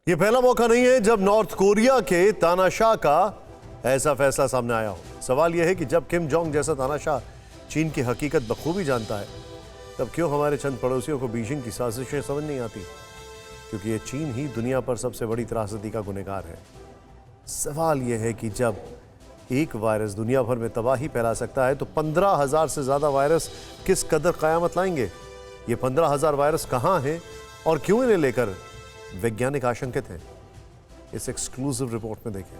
ये पहला मौका नहीं है जब नॉर्थ कोरिया के तानाशाह का ऐसा फैसला सामने आया हो। सवाल यह है कि जब किम जोंग जैसा तानाशाह चीन की हकीकत बखूबी जानता है, तब क्यों हमारे चंद पड़ोसियों को बीजिंग की साजिशें समझ नहीं आती? क्योंकि ये चीन ही दुनिया पर सबसे बड़ी त्रासदी का गुनहगार है। सवाल यह है कि जब एक वायरस दुनिया भर में तबाही फैला सकता है, तो 15,000 से ज्यादा वायरस किस कदर कयामत लाएंगे? ये 15,000 वायरस कहां हैं और क्यों इन्हें लेकर वैज्ञानिक आशंकित हैं? इस एक्सक्लूसिव रिपोर्ट में देखें।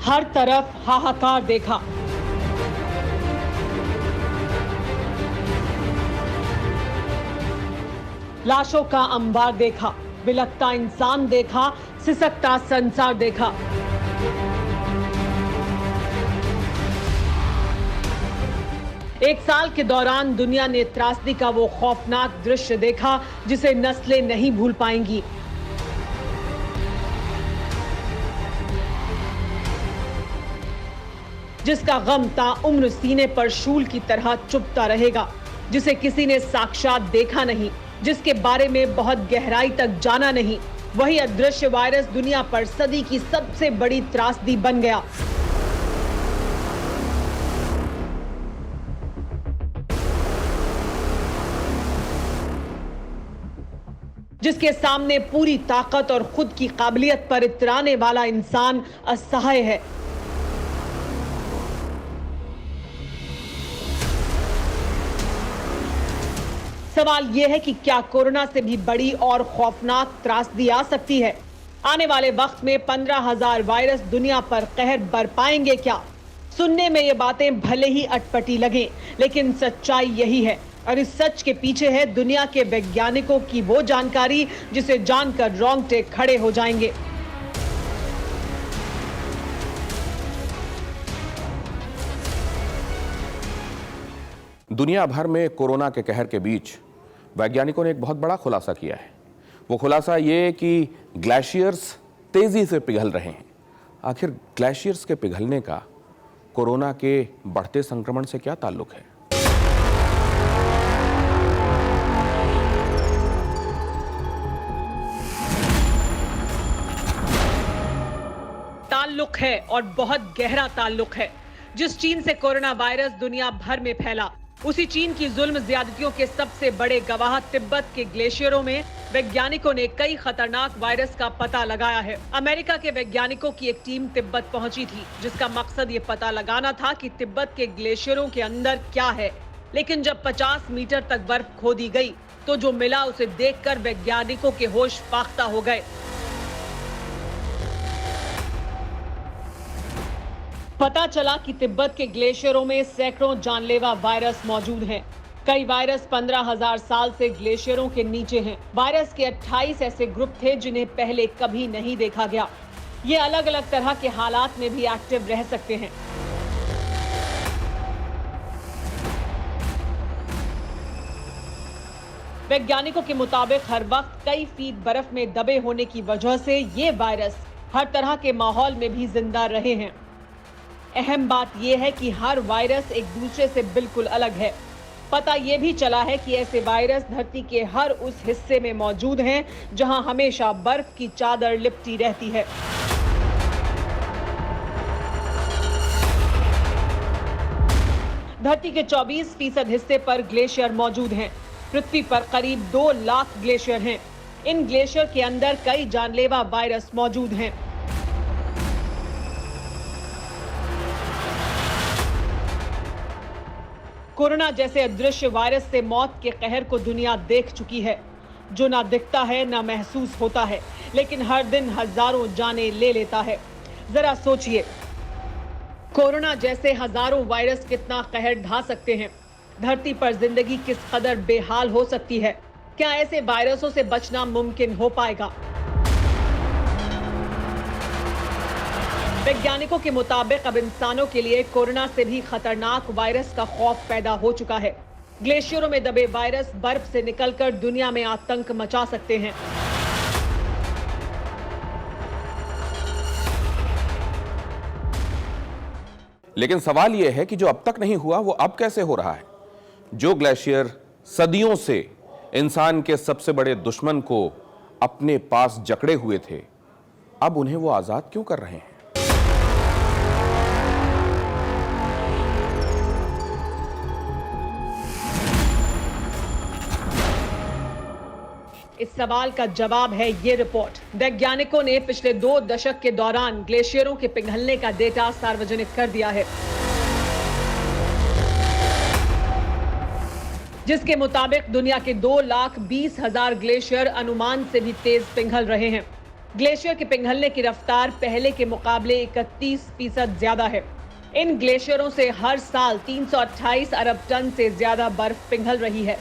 हर तरफ हाहाकार देखा। लाशों का अंबार देखा, बिलखता इंसान देखा, सिसकता संसार देखा। एक साल के दौरान दुनिया ने त्रासदी का वो खौफनाक दृश्य देखा जिसे नस्लें नहीं भूल पाएंगी। जिसका गम ताउम्र सीने पर शूल की तरह चुभता रहेगा, जिसे किसी ने साक्षात देखा नहीं, जिसके बारे में बहुत गहराई तक जाना नहीं, वही अदृश्य वायरस दुनिया पर सदी की सबसे बड़ी त्रासदी बन गया। जिसके सामने पूरी ताकत और खुद की काबिलियत पर इतराने वाला इंसान असहाय है। सवाल यह है कि क्या कोरोना से भी बड़ी और खौफनाक त्रासदी आ सकती है? आने वाले वक्त में 15,000 वायरस दुनिया पर कहर बरपाएंगे क्या? सुनने में ये बातें भले ही अटपटी लगें, लेकिन सच्चाई यही है। और इस सच के पीछे है दुनिया के वैज्ञानिकों की वो जानकारी जिसे जानकर रोंगटे खड़े हो जाएंगे। दुनिया भर में कोरोना के कहर के बीच वैज्ञानिकों ने एक बहुत बड़ा खुलासा किया है। वो खुलासा ये कि ग्लेशियर्स तेजी से पिघल रहे हैं। आखिर ग्लेशियर्स के पिघलने का कोरोना के बढ़ते संक्रमण से क्या ताल्लुक है? ताल्लुक है और बहुत गहरा ताल्लुक है। जिस चीन से कोरोना वायरस दुनिया भर में फैला, उसी चीन की जुल्म ज्यादतियों के सबसे बड़े गवाह तिब्बत के ग्लेशियरों में वैज्ञानिकों ने कई खतरनाक वायरस का पता लगाया है। अमेरिका के वैज्ञानिकों की एक टीम तिब्बत पहुंची थी, जिसका मकसद ये पता लगाना था कि तिब्बत के ग्लेशियरों के अंदर क्या है। लेकिन जब 50 मीटर तक बर्फ खोदी गई, तो जो मिला उसे देखकर वैज्ञानिकों के होश फाख्ता हो गए। पता चला कि तिब्बत के ग्लेशियरों में सैकड़ों जानलेवा वायरस मौजूद हैं। कई वायरस 15,000 साल से ग्लेशियरों के नीचे हैं। वायरस के 28 ऐसे ग्रुप थे जिन्हें पहले कभी नहीं देखा गया। ये अलग अलग तरह के हालात में भी एक्टिव रह सकते हैं। वैज्ञानिकों के मुताबिक हर वक्त कई फीट बर्फ में दबे होने की वजह से ये वायरस हर तरह के माहौल में भी जिंदा रहे हैं। अहम बात यह है कि हर वायरस एक दूसरे से बिल्कुल अलग है। पता यह भी चला है कि ऐसे वायरस धरती के हर उस हिस्से में मौजूद हैं जहां हमेशा बर्फ की चादर लिपटी रहती है। धरती के 24% हिस्से पर ग्लेशियर मौजूद हैं। पृथ्वी पर करीब 2 लाख ग्लेशियर हैं। इन ग्लेशियर के अंदर कई जानलेवा वायरस मौजूद हैं। कोरोना जैसे अदृश्य वायरस से मौत के कहर को दुनिया देख चुकी है, जो ना दिखता है ना महसूस होता है, लेकिन हर दिन हजारों जानें ले लेता है। जरा सोचिए, कोरोना जैसे हजारों वायरस कितना कहर ढा सकते हैं। धरती पर जिंदगी किस कदर बेहाल हो सकती है। क्या ऐसे वायरसों से बचना मुमकिन हो पाएगा? वैज्ञानिकों के मुताबिक अब इंसानों के लिए कोरोना से भी खतरनाक वायरस का खौफ पैदा हो चुका है। ग्लेशियरों में दबे वायरस बर्फ से निकलकर दुनिया में आतंक मचा सकते हैं। लेकिन सवाल यह है कि जो अब तक नहीं हुआ वो अब कैसे हो रहा है। जो ग्लेशियर सदियों से इंसान के सबसे बड़े दुश्मन को अपने पास जकड़े हुए थे, अब उन्हें वो आजाद क्यों कर रहे हैं? इस सवाल का जवाब है ये रिपोर्ट। वैज्ञानिकों ने पिछले 2 दशक के दौरान ग्लेशियरों के पिघलने का डेटा सार्वजनिक कर दिया है, जिसके मुताबिक दुनिया के 2,20,000 ग्लेशियर अनुमान से भी तेज पिघल रहे हैं। ग्लेशियर के पिघलने की रफ्तार पहले के मुकाबले 31% ज्यादा है। इन ग्लेशियरों से हर साल 328 अरब टन से ज्यादा बर्फ पिघल रही है।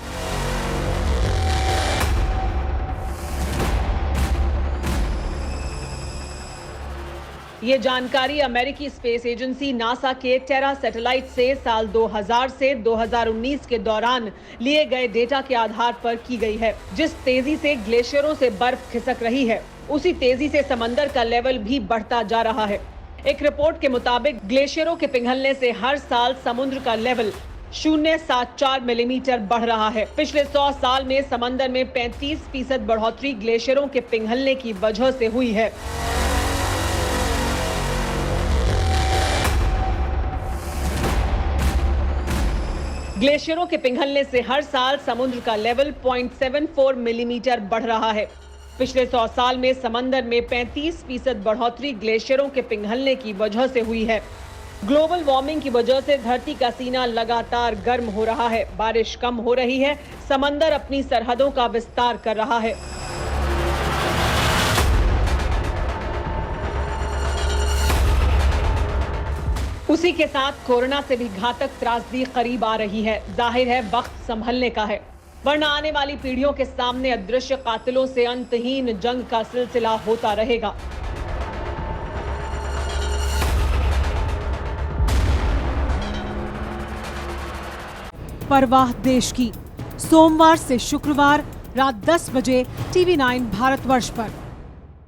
ये जानकारी अमेरिकी स्पेस एजेंसी नासा के टेरा सैटेलाइट से साल 2000 से 2019 के दौरान लिए गए डेटा के आधार पर की गई है। जिस तेजी से ग्लेशियरों से बर्फ खिसक रही है, उसी तेजी से समंदर का लेवल भी बढ़ता जा रहा है। एक रिपोर्ट के मुताबिक ग्लेशियरों के पिघलने से हर साल समुद्र का लेवल 0.74 मिलीमीटर बढ़ रहा है। पिछले 100 साल में समंदर में 35% बढ़ोतरी ग्लेशियरों के पिघलने की वजह से हुई है। ग्लेशियरों के पिघलने से हर साल समुद्र का लेवल 0.74 मिलीमीटर बढ़ रहा है। पिछले 100 साल में समंदर में 35% बढ़ोतरी ग्लेशियरों के पिघलने की वजह से हुई है। ग्लोबल वार्मिंग की वजह से धरती का सीना लगातार गर्म हो रहा है, बारिश कम हो रही है, समंदर अपनी सरहदों का विस्तार कर रहा है। उसी के साथ कोरोना से भी घातक त्रासदी करीब आ रही है। जाहिर है वक्त संभलने का है, वरना आने वाली पीढ़ियों के सामने अदृश्य कातिलों से अंतहीन जंग का सिलसिला होता रहेगा। परवाह देश की, सोमवार से शुक्रवार रात 10 बजे TV9 भारतवर्ष पर।